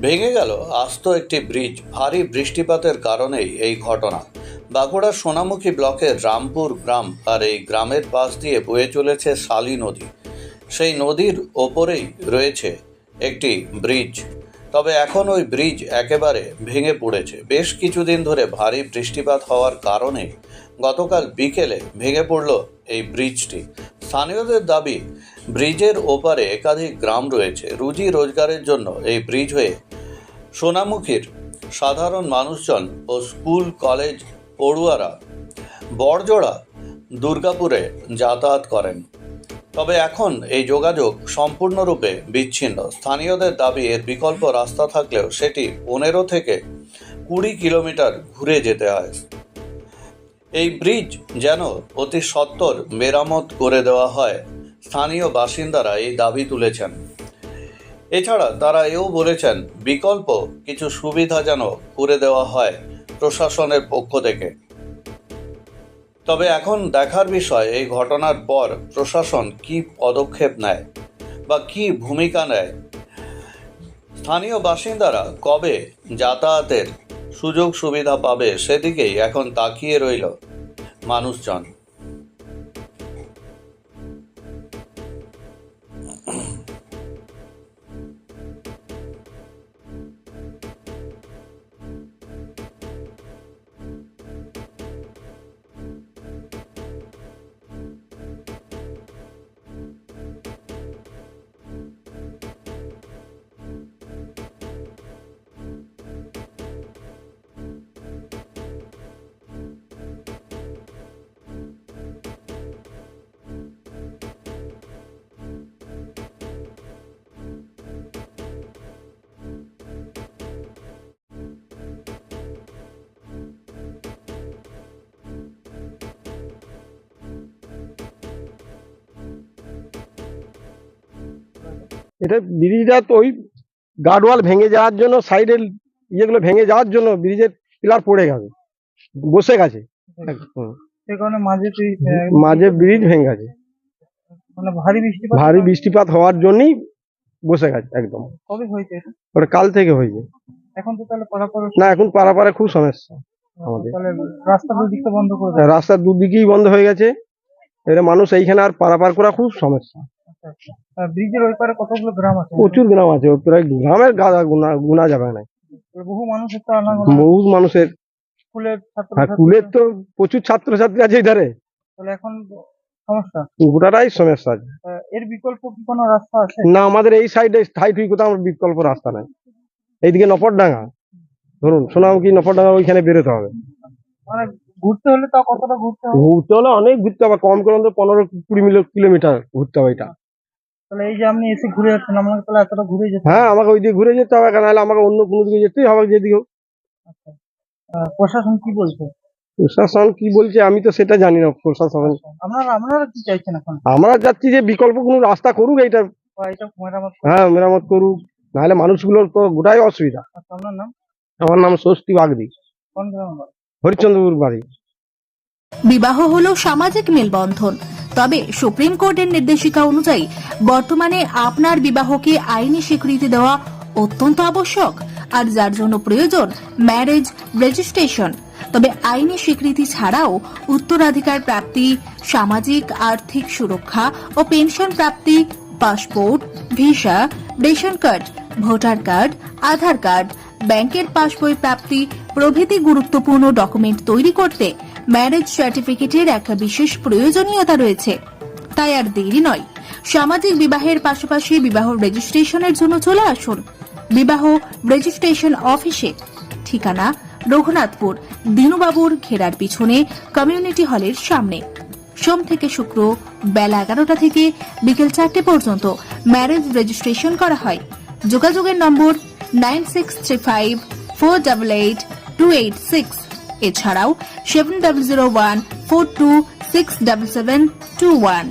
ভেঙে গেল আস্ত একটি ব্রিজ। ভারী বৃষ্টিপাতের কারণেই এই ঘটনা। বাঁকুড়ার সোনামুখী ব্লকের রামপুর গ্রাম, আর এই গ্রামের পাশ দিয়ে বয়ে চলেছে শালী নদী। সেই নদীর ওপরেই রয়েছে একটি ব্রিজ। তবে এখন ওই ব্রিজ একেবারে ভেঙে পড়েছে। বেশ কিছুদিন ধরে ভারী বৃষ্টিপাত হওয়ার কারণে গতকাল বিকেলে ভেঙে পড়ল এই ব্রিজটি। স্থানীয়দের দাবি, ব্রিজের ওপারে একাধিক গ্রাম রয়েছে। রুজি রোজগারের জন্য এই ব্রিজ হয়ে সোনামুখীর সাধারণ মানুষজন ও স্কুল কলেজ পড়ুয়ারা বড়জোড়া দুর্গাপুরে যাতায়াত করেন। তবে এখন এই যোগাযোগ সম্পূর্ণরূপে বিচ্ছিন্ন। স্থানীয়দের দাবি, এর বিকল্প রাস্তা থাকলেও সেটি 15 থেকে 20 কিলোমিটার ঘুরে যেতে হয়। এই ব্রিজ যেন অতি সত্বর মেরামত করে দেওয়া হয়। স্থানীয় বাসিন্দারা এই দাবি তুলেছেন। এছাড়া তারা এও বলেছেন, বিকল্প কিছু সুবিধা যেন করে দেওয়া হয় প্রশাসনের পক্ষ থেকে। তবে এখন দেখার বিষয়, এই ঘটনার পর প্রশাসন কি পদক্ষেপ নেয় বা কি ভূমিকা নেয়। স্থানীয় বাসিন্দারা কবে যাতায়াতের সুযোগ সুবিধা পাবে সেদিকেই এখন তাকিয়ে রইল মানুষজন। এটা ব্রিজটা তো ওই গার্ডওয়াল ভেঙে যাওয়ার জন্য, সাইডের ইয়েগুলো ভেঙে যাওয়ার জন্য ব্রিজের পিলার পড়ে গেছে, বসে গেছে। সে কারণে মাঝে ব্রিজ ভেঙে গেছে, মানে ভারী বৃষ্টিপাত হওয়ার জন্যই বসে গেছে একদম। কবে হয়েছে এটা? ওটা কাল থেকে হয়েছে। এখন তো তাহলে পারাপার না, এখন পারাপারে খুব সমস্যা আমাদের। তাহলে রাস্তা দুদিকটা বন্ধ করে দেয়। রাস্তার দুদিকেই বন্ধ হয়ে গেছে, এবারে মানুষ এইখানে আর পারাপার করা খুব সমস্যা। ব্রিজের ওই পারে কতগুলো গ্রাম আছে? প্রচুর গ্রাম আছে, প্রায় গ্রামের গাদা গুনা যাবে না। বহু মানুষের তো আনাগোনা, বহু মানুষের, স্কুলের ছাত্র, স্কুলের তো প্রচুর ছাত্রছাত্রী আছে এধারে। তাহলে এখন সমস্যা, গোটাটাই সমস্যা আছে। এর বিকল্প কি কোনো রাস্তা আছে? না, আমাদের এই সাইডে ঠাই কোথাও আমার বিকল্প রাস্তা নাই। এইদিকে নফরডাঙ্গা, ধরুন সোনামুখী নফরডাঙ্গা, ওইখানে বেরোতে হবে। মানে ঘুরতে হলে তাও কতটা ঘুরতে হবে? ঘুরতে হলে অনেক ঘুরতে হবে, কম করে 15-20 কিলোমিটার ঘুরতে হবে এটা। তাহলে এই যে আপনি এসে ঘুরে যাচ্ছেন, আমাকে তাহলে এতটা ঘুরে যেতে? হ্যাঁ, আমাকে ওই দিকে ঘুরে যেতে হবে, নাহলে আমাকে অন্য কোনো দিকে যেতেই হবে, যেদিকে। প্রশাসন কি বলছে? প্রশাসন কি বলছে আমি তো সেটা জানি না। প্রশাসন, আপনারা কি চাইছেন এখন? আমরা চাচ্ছি যে বিকল্প কোনো রাস্তা করুক এইটা। এটা মেরামত? হ্যাঁ, মেরামত করুক, নাহলে মানুষগুলোর তো গোটাই অসুবিধা। আপনার নাম? আমার নাম ষষ্ঠী বাগদি, কোন গ্রাম? হরিশ্চন্দ্রপুর বাড়ি। বিবাহ হলো সামাজিক মেলবন্ধন, তবে সুপ্রিম কোর্টের নির্দেশিকা অনুযায়ী বর্তমানে আপনার বিবাহকে আইনি স্বীকৃতি দেওয়া অত্যন্ত আবশ্যক, আর যার জন্য প্রয়োজন ম্যারেজ রেজিস্ট্রেশন। তবে আইনি স্বীকৃতি ছাড়াও উত্তরাধিকার প্রাপ্তি, সামাজিক আর্থিক সুরক্ষা ও পেনশন প্রাপ্তি, passport, visa, ration card, voter card, Aadhaar card, ব্যাংকের পাসবই প্রাপ্তি প্রভৃতি গুরুত্বপূর্ণ ডকুমেন্ট তৈরি করতে ম্যারেজ সার্টিফিকেটের একটা বিশেষ প্রয়োজনীয়তা রয়েছে। তাই আর দেরি নয়, সামাজিক বিবাহের পাশাপাশি বিবাহ রেজিস্ট্রেশনের জন্য চলে আসুন বিবাহ রেজিস্ট্রেশন অফিসে। ঠিকানা রঘুনাথপুর দিনুবাবুর ঘেরার পিছনে কমিউনিটি হলের সামনে। সোম থেকে শুক্র বেলা 11টা থেকে বিকেল 4টে পর্যন্ত ম্যারেজ রেজিস্ট্রেশন করা হয়। যোগাযোগের নম্বর 9635488286, এছাড়াও 700142677721।